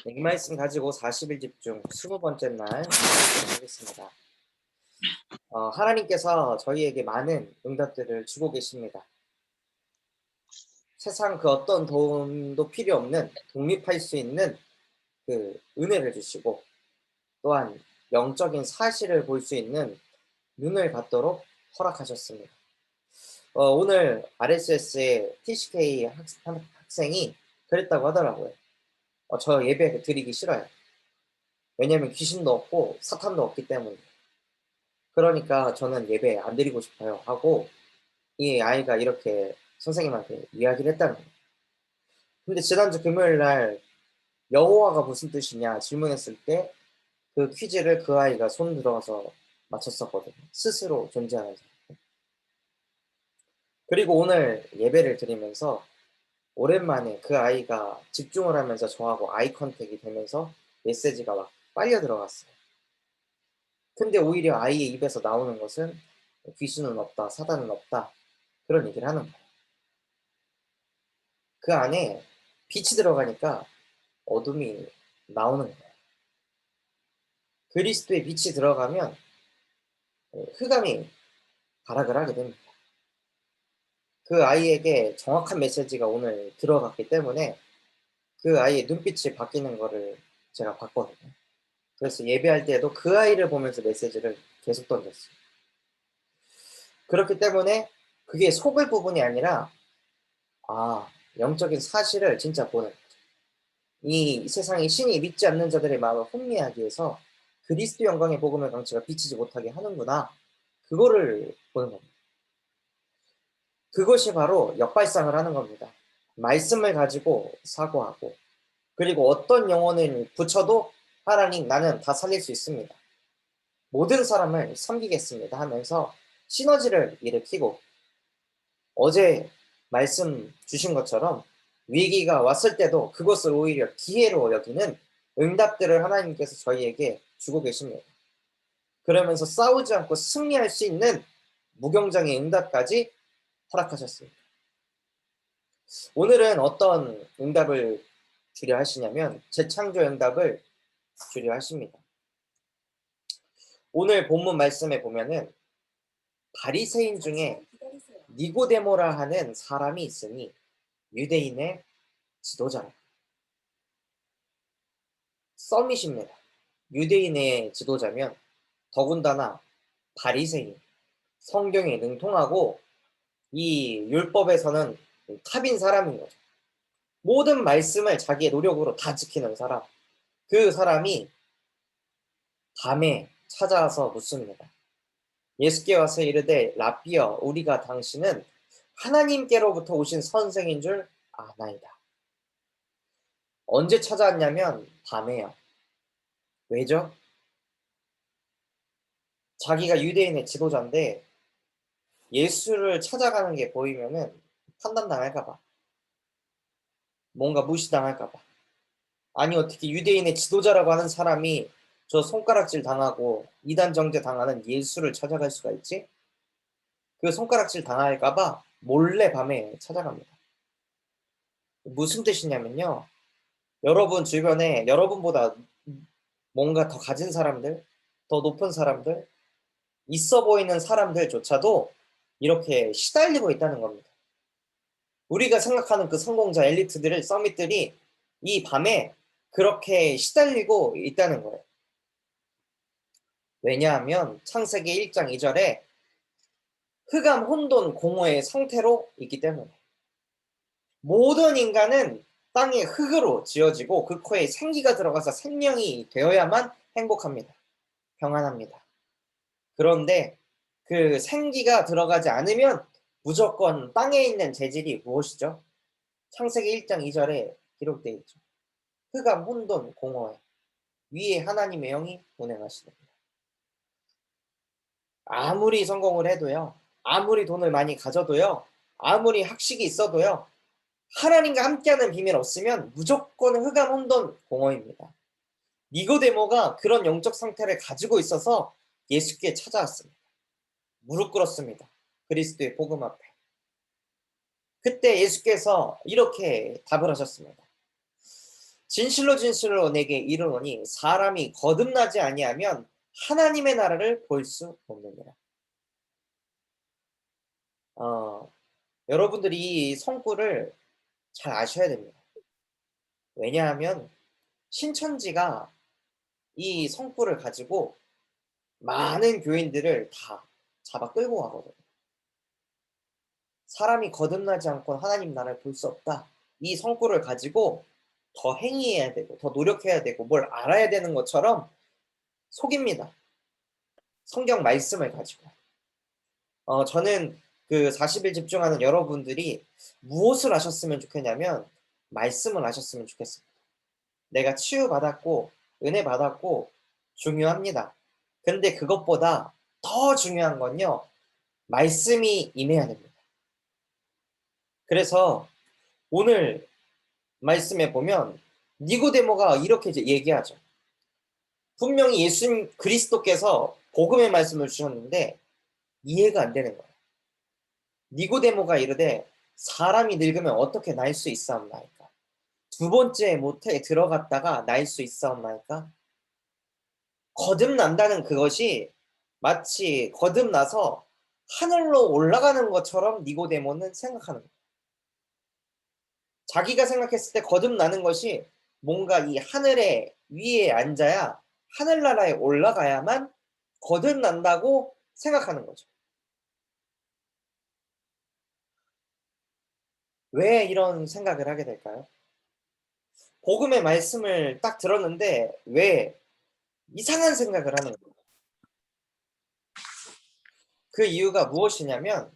네, 이 말씀 가지고 40일 집중 20번째 날 하겠습니다. 하나님께서 저희에게 많은 응답들을 주고 계십니다. 세상 그 어떤 도움도 필요 없는 독립할 수 있는 그 은혜를 주시고, 또한 영적인 사실을 볼 수 있는 눈을 갖도록 허락하셨습니다. 오늘 RSS의 TCK 학생이 그랬다고 하더라고요. 저 예배 드리기 싫어요. 왜냐하면 귀신도 없고 사탄도 없기 때문에. 그러니까 저는 예배 안 드리고 싶어요 하고, 이 아이가 이렇게 선생님한테 이야기를 했다는 거예요. 근데 지난주 금요일 날 여호와가 무슨 뜻이냐 질문했을 때 그 퀴즈를 그 아이가 손 들어서 맞췄었거든요. 스스로 존재하는 자. 그리고 오늘 예배를 드리면서 오랜만에 그 아이가 집중을 하면서 저하고 아이 컨택이 되면서 메시지가 막 빨려 들어갔어요. 근데 오히려 아이의 입에서 나오는 것은 귀신은 없다, 사단은 없다, 그런 얘기를 하는 거예요. 그 안에 빛이 들어가니까 어둠이 나오는 거예요. 그리스도의 빛이 들어가면 흑암이 발악을 하게 됩니다. 그 아이에게 정확한 메시지가 오늘 들어갔기 때문에 그 아이의 눈빛이 바뀌는 거를 제가 봤거든요. 그래서 예배할 때에도 그 아이를 보면서 메시지를 계속 던졌어요. 그렇기 때문에 그게 속을 부분이 아니라, 영적인 사실을 진짜 보는 거죠. 이 세상의 신이 믿지 않는 자들의 마음을 혼미하기 위해서 그리스도 영광의 복음의 강치가 비치지 못하게 하는구나. 그거를 보는 겁니다. 그것이 바로 역발상을 하는 겁니다. 말씀을 가지고 사고하고, 그리고 어떤 영혼을 붙여도 하나님 나는 다 살릴 수 있습니다, 모든 사람을 섬기겠습니다 하면서 시너지를 일으키고, 어제 말씀 주신 것처럼 위기가 왔을 때도 그것을 오히려 기회로 여기는 응답들을 하나님께서 저희에게 주고 계십니다. 그러면서 싸우지 않고 승리할 수 있는 무경장의 응답까지 허락하셨습니다. 오늘은 어떤 응답을 주려 하시냐면 재창조 응답을 주려 하십니다. 오늘 본문 말씀에 보면은 바리새인 중에 니고데모라 하는 사람이 있으니 유대인의 지도자라. 썸이십니다. 유대인의 지도자면 더군다나 바리새인, 성경에 능통하고 이 율법에서는 탑인 사람인 거죠. 모든 말씀을 자기의 노력으로 다 지키는 사람. 그 사람이 밤에 찾아와서 묻습니다. 예수께 와서 이르되 라삐여 우리가 당신은 하나님께로부터 오신 선생인 줄 아나이다. 언제 찾아왔냐면 밤에요. 왜죠? 자기가 유대인의 지도자인데 예수를 찾아가는 게 보이면은 판단당할까 봐, 뭔가 무시당할까 봐. 아니 어떻게 유대인의 지도자라고 하는 사람이 저 손가락질 당하고 이단 정죄 당하는 예수를 찾아갈 수가 있지? 그 손가락질 당할까 봐 몰래 밤에 찾아갑니다. 무슨 뜻이냐면요, 여러분 주변에 여러분보다 뭔가 더 가진 사람들, 더 높은 사람들, 있어 보이는 사람들조차도 이렇게 시달리고 있다는 겁니다. 우리가 생각하는 그 성공자 엘리트들을, 서밋들이 이 밤에 그렇게 시달리고 있다는 거예요. 왜냐하면 창세기 1장 2절에 흑암, 혼돈, 공허의 상태로 있기 때문에. 모든 인간은 땅의 흙으로 지어지고 그 코에 생기가 들어가서 생명이 되어야만 행복합니다. 평안합니다. 그런데 그 생기가 들어가지 않으면 무조건 땅에 있는 재질이 무엇이죠? 창세기 1장 2절에 기록되어 있죠. 흑암, 혼돈, 공허에 위에 하나님의 영이 운행하시는 겁니다. 아무리 성공을 해도요, 아무리 돈을 많이 가져도요, 아무리 학식이 있어도요, 하나님과 함께하는 비밀 없으면 무조건 흑암, 혼돈, 공허입니다. 니고데모가 그런 영적 상태를 가지고 있어서 예수께 찾아왔습니다. 무릎 꿇었습니다. 그리스도의 복음 앞에. 그때 예수께서 이렇게 답을 하셨습니다. 진실로 진실로 내게 이르노니 사람이 거듭나지 아니하면 하나님의 나라를 볼 수 없느니라. 어, 여러분들이 이 성구를 잘 아셔야 됩니다. 왜냐하면 신천지가 이 성구를 가지고 많은 교인들을 다 잡아 끌고 가거든요. 사람이 거듭나지 않고 하나님 나라를 볼 수 없다. 이 성구를 가지고 더 행위해야 되고 더 노력해야 되고 뭘 알아야 되는 것처럼 속입니다. 성경 말씀을 가지고. 저는 그 40일 집중하는 여러분들이 무엇을 하셨으면 좋겠냐면 말씀을 하셨으면 좋겠습니다. 내가 치유받았고 은혜 받았고 중요합니다. 근데 그것보다 더 중요한 건요. 말씀이 임해야 됩니다. 그래서 오늘 말씀에 보면 니고데모가 이렇게 이제 얘기하죠. 분명히 예수님 그리스도께서 복음의 말씀을 주셨는데 이해가 안 되는 거예요. 니고데모가 이르되 사람이 늙으면 어떻게 날 수 있사옵나이까? 두 번째 모태에 들어갔다가 날 수 있사옵나이까? 거듭난다는 그것이 마치 거듭나서 하늘로 올라가는 것처럼 니고데모는 생각하는 거예요. 자기가 생각했을 때 거듭나는 것이 뭔가 이 하늘의 위에 앉아야 하늘나라에 올라가야만 거듭난다고 생각하는 거죠. 왜 이런 생각을 하게 될까요? 복음의 말씀을 딱 들었는데 왜 이상한 생각을 하는 거예요? 그 이유가 무엇이냐면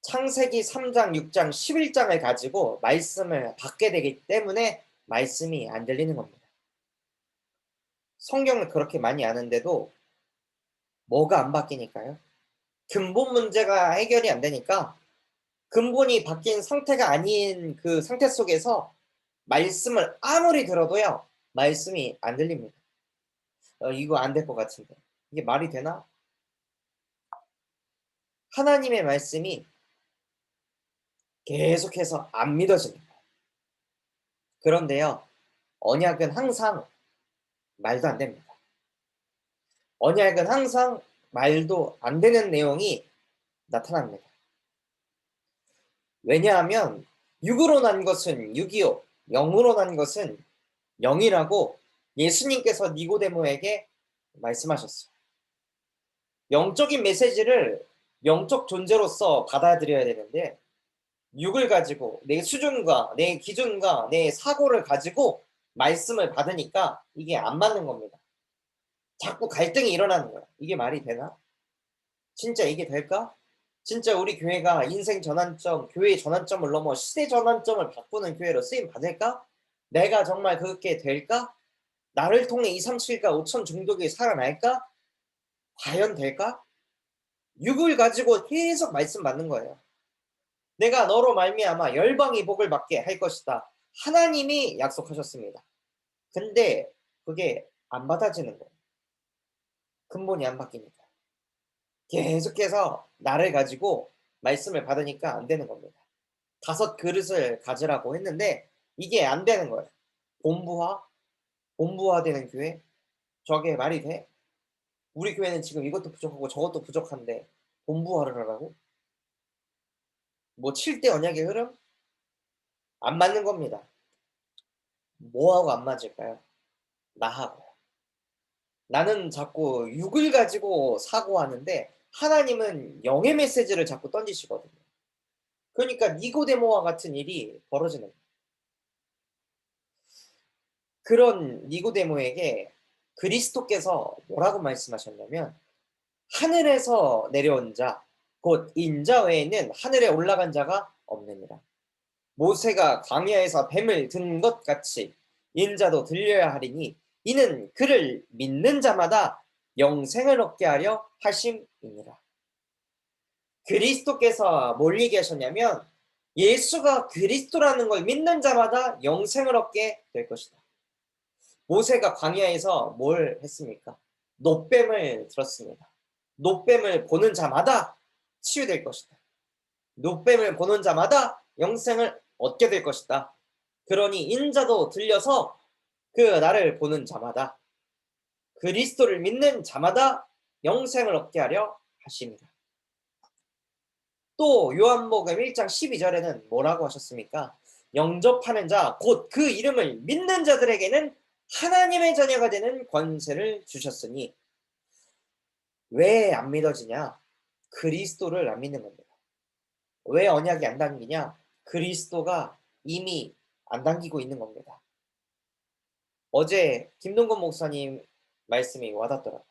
창세기 3장, 6장, 11장을 가지고 말씀을 받게 되기 때문에 말씀이 안 들리는 겁니다. 성경을 그렇게 많이 아는데도 뭐가 안 바뀌니까요? 근본 문제가 해결이 안 되니까 근본이 바뀐 상태가 아닌 그 상태 속에서 말씀을 아무리 들어도요, 말씀이 안 들립니다. 이거 안 될 것 같은데. 이게 말이 되나? 하나님의 말씀이 계속해서 안 믿어집니다. 그런데요, 언약은 항상 말도 안 됩니다. 언약은 항상 말도 안 되는 내용이 나타납니다. 왜냐하면 육으로 난 것은 육이요 영으로 난 것은 영이라고 예수님께서 니고데모에게 말씀하셨어요. 영적인 메시지를 영적 존재로서 받아들여야 되는데 육을 가지고 내 수준과 내 기준과 내 사고를 가지고 말씀을 받으니까 이게 안 맞는 겁니다. 자꾸 갈등이 일어나는 거야. 이게 말이 되나? 진짜 이게 될까? 진짜 우리 교회가 인생 전환점, 교회의 전환점을 넘어 시대 전환점을 바꾸는 교회로 쓰임 받을까? 내가 정말 그렇게 될까? 나를 통해 2, 3, 7가 5천 종족이 살아날까? 과연 될까? 육을 가지고 계속 말씀 받는 거예요. 내가 너로 말미암아 열방이 복을 받게 할 것이다. 하나님이 약속하셨습니다. 근데 그게 안 받아지는 거예요. 근본이 안 바뀌니까. 계속해서 나를 가지고 말씀을 받으니까 안 되는 겁니다. 5 그릇을 가지라고 했는데 이게 안 되는 거예요. 본부화? 본부화되는 교회? 저게 말이 돼? 우리 교회는 지금 이것도 부족하고 저것도 부족한데 본부화를 하라고? 뭐 7대 언약의 흐름? 안 맞는 겁니다. 뭐하고 안 맞을까요? 나하고. 나는 자꾸 육을 가지고 사고하는데 하나님은 영의 메시지를 자꾸 던지시거든요. 그러니까 니고데모와 같은 일이 벌어지는 거예요. 그런 니고데모에게 그리스도께서 뭐라고 말씀하셨냐면 하늘에서 내려온 자, 곧 인자 외에는 하늘에 올라간 자가 없느니라. 모세가 광야에서 뱀을 든 것 같이 인자도 들려야 하리니 이는 그를 믿는 자마다 영생을 얻게 하려 하심이니라. 그리스도께서 뭘 얘기하셨냐면 예수가 그리스도라는 걸 믿는 자마다 영생을 얻게 될 것이다. 모세가 광야에서 뭘 했습니까? 놋뱀을 들었습니다. 놋뱀을 보는 자마다 치유될 것이다. 놋뱀을 보는 자마다 영생을 얻게 될 것이다. 그러니 인자도 들려서 그 나를 보는 자마다 그리스도를 믿는 자마다 영생을 얻게 하려 하십니다. 또 요한복음 1장 12절에는 뭐라고 하셨습니까? 영접하는 자, 곧 그 이름을 믿는 자들에게는 하나님의 자녀가 되는 권세를 주셨으니 왜 안 믿어지냐? 그리스도를 안 믿는 겁니다. 왜 언약이 안 당기냐? 그리스도가 이미 안 당기고 있는 겁니다. 어제 김동건 목사님 말씀이 와닿더라고요.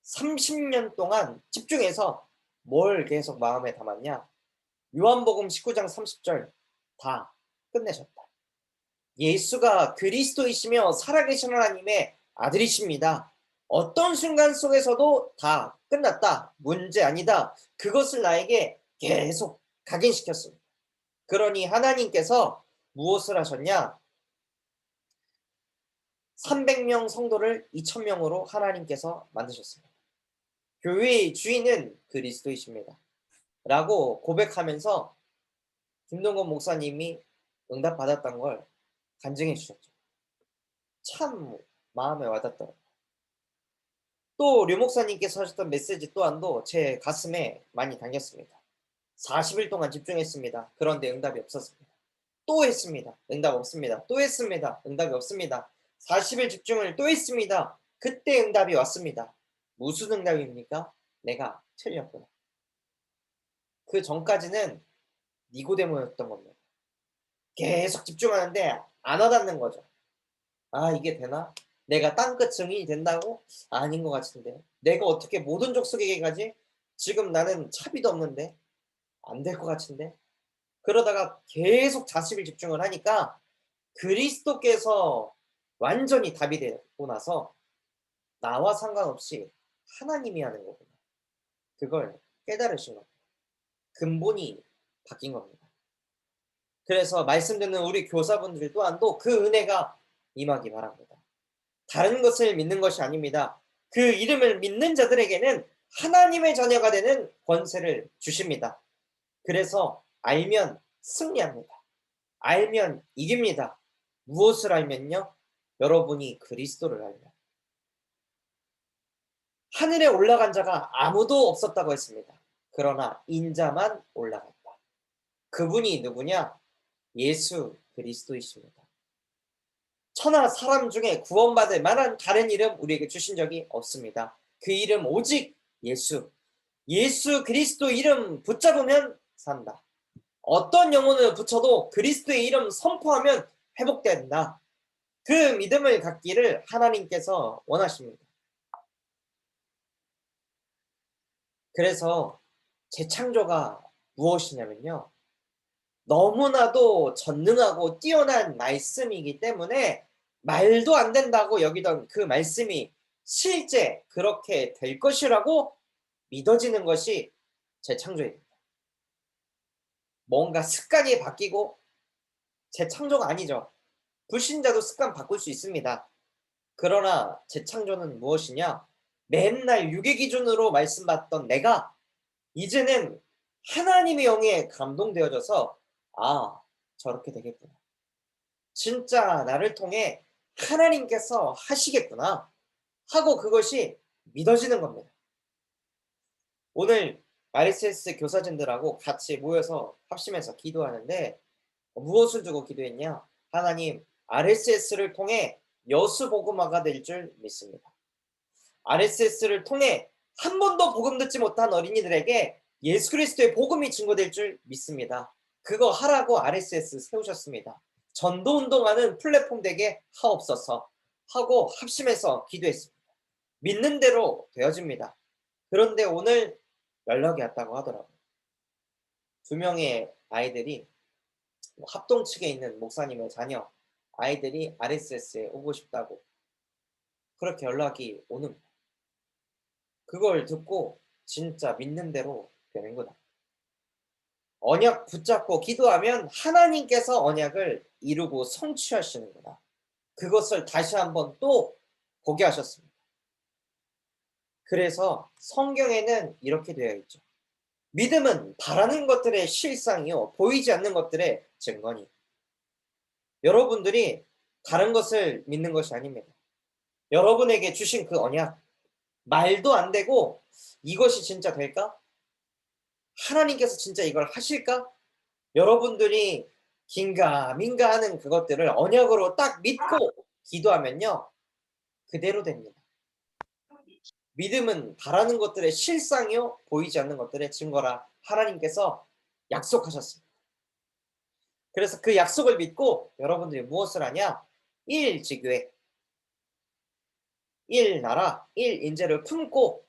30년 동안 집중해서 뭘 계속 마음에 담았냐? 요한복음 19장 30절 다 끝내셨다. 예수가 그리스도이시며 살아계신 하나님의 아들이십니다. 어떤 순간 속에서도 다 끝났다. 문제 아니다. 그것을 나에게 계속 각인시켰습니다. 그러니 하나님께서 무엇을 하셨냐? 300명 성도를 2000명으로 하나님께서 만드셨습니다. 교회의 주인은 그리스도이십니다. 라고 고백하면서 김동건 목사님이 응답받았던 걸 간증해 주셨죠. 참 마음에 와닿더라고요. 또 류 목사님께서 하셨던 메시지 또한도 제 가슴에 많이 당겼습니다. 40일 동안 집중했습니다. 그런데 응답이 없었습니다. 또 했습니다. 응답 없습니다. 또 했습니다. 응답이 없습니다. 40일 집중을 또 했습니다. 그때 응답이 왔습니다. 무슨 응답입니까? 내가 틀렸구나. 그 전까지는 니고데모였던 겁니다. 계속 집중하는데 안 와닿는 거죠. 아, 이게 되나? 내가 땅끝 증인이 된다고? 아닌 것 같은데. 내가 어떻게 모든 족속에게 가지? 지금 나는 차비도 없는데. 안 될 것 같은데. 그러다가 계속 40일 집중을 하니까 그리스도께서 완전히 답이 되고 나서 나와 상관없이 하나님이 하는 거구나. 그걸 깨달으신 겁니다. 근본이 바뀐 겁니다. 그래서 말씀 듣는 우리 교사분들 또한도 그 은혜가 임하기 바랍니다. 다른 것을 믿는 것이 아닙니다. 그 이름을 믿는 자들에게는 하나님의 자녀가 되는 권세를 주십니다. 그래서 알면 승리합니다. 알면 이깁니다. 무엇을 알면요? 여러분이 그리스도를 알면. 하늘에 올라간 자가 아무도 없었다고 했습니다. 그러나 인자만 올라갔다. 그분이 누구냐? 예수 그리스도이십니다. 천하 사람 중에 구원받을 만한 다른 이름 우리에게 주신 적이 없습니다. 그 이름 오직 예수. 예수 그리스도 이름 붙잡으면 산다. 어떤 영혼을 붙여도 그리스도의 이름 선포하면 회복된다. 그 믿음을 갖기를 하나님께서 원하십니다. 그래서 재창조가 무엇이냐면요. 너무나도 전능하고 뛰어난 말씀이기 때문에 말도 안 된다고 여기던 그 말씀이 실제 그렇게 될 것이라고 믿어지는 것이 재창조입니다. 뭔가 습관이 바뀌고 재창조가 아니죠. 불신자도 습관 바꿀 수 있습니다. 그러나 재창조는 무엇이냐? 맨날 육의 기준으로 말씀 받던 내가 이제는 하나님의 영에 감동되어져서 아, 저렇게 되겠구나. 진짜 나를 통해 하나님께서 하시겠구나 하고 그것이 믿어지는 겁니다. 오늘 RSS 교사진들하고 같이 모여서 합심해서 기도하는데 무엇을 두고 기도했냐? 하나님, RSS를 통해 여수 복음화가 될 줄 믿습니다. RSS를 통해 한 번도 복음 듣지 못한 어린이들에게 예수 그리스도의 복음이 증거될 줄 믿습니다. 그거 하라고 RSS 세우셨습니다. 전도 운동하는 플랫폼 되게 하옵소서 하고 합심해서 기도했습니다. 믿는 대로 되어집니다. 그런데 오늘 연락이 왔다고 하더라고요. 2명의 아이들이 합동 측에 있는 목사님의 자녀 아이들이 RSS에 오고 싶다고 그렇게 연락이 오는 거예요. 그걸 듣고 진짜 믿는 대로 되는구나. 언약 붙잡고 기도하면 하나님께서 언약을 이루고 성취하시는구나. 그것을 다시 한번 또 보게 하셨습니다. 그래서 성경에는 이렇게 되어 있죠. 믿음은 바라는 것들의 실상이요 보이지 않는 것들의 증거니. 여러분들이 다른 것을 믿는 것이 아닙니다. 여러분에게 주신 그 언약, 말도 안 되고 '이것이 진짜 될까? 하나님께서 진짜 이걸 하실까?' 여러분들이 긴가민가 하는 그것들을 언약으로 딱 믿고 기도하면요, 그대로 됩니다. 믿음은 바라는 것들의 실상이요 보이지 않는 것들의 증거라 하나님께서 약속하셨습니다. 그래서 그 약속을 믿고 여러분들이 무엇을 하냐? 일지교회, 일나라, 일인재를 품고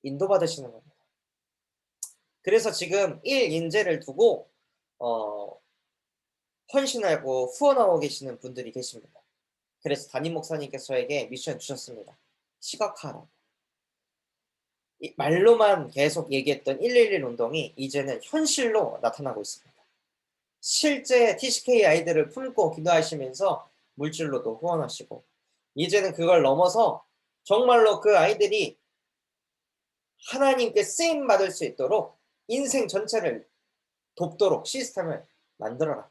인도받으시는 겁니다. 그래서 지금 일인재를 두고 어 헌신하고 후원하고 계시는 분들이 계십니다. 그래서 담임 목사님께서 저에게 미션 주셨습니다. 시각화하라고. 말로만 계속 얘기했던 111 운동이 이제는 현실로 나타나고 있습니다. 실제 TCK 아이들을 품고 기도하시면서 물질로도 후원하시고, 이제는 그걸 넘어서 정말로 그 아이들이 하나님께 쓰임 받을 수 있도록 인생 전체를 돕도록 시스템을 만들어라.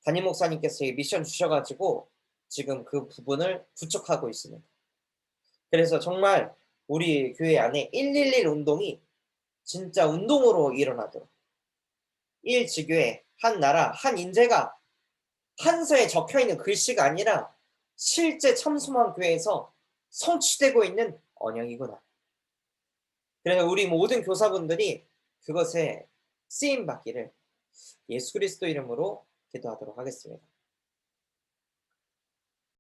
담임 목사님께서 이 미션 주셔가지고 지금 그 부분을 구축하고 있습니다. 그래서 정말 우리 교회 안에 111 운동이 진짜 운동으로 일어나도록, 일지교회, 한 나라, 한 인재가 한서에 적혀있는 글씨가 아니라 실제 참수만 교회에서 성취되고 있는 언약이구나. 그래서 우리 모든 교사분들이 그것에 쓰임 받기를 예수 그리스도 이름으로 기도하도록 하겠습니다.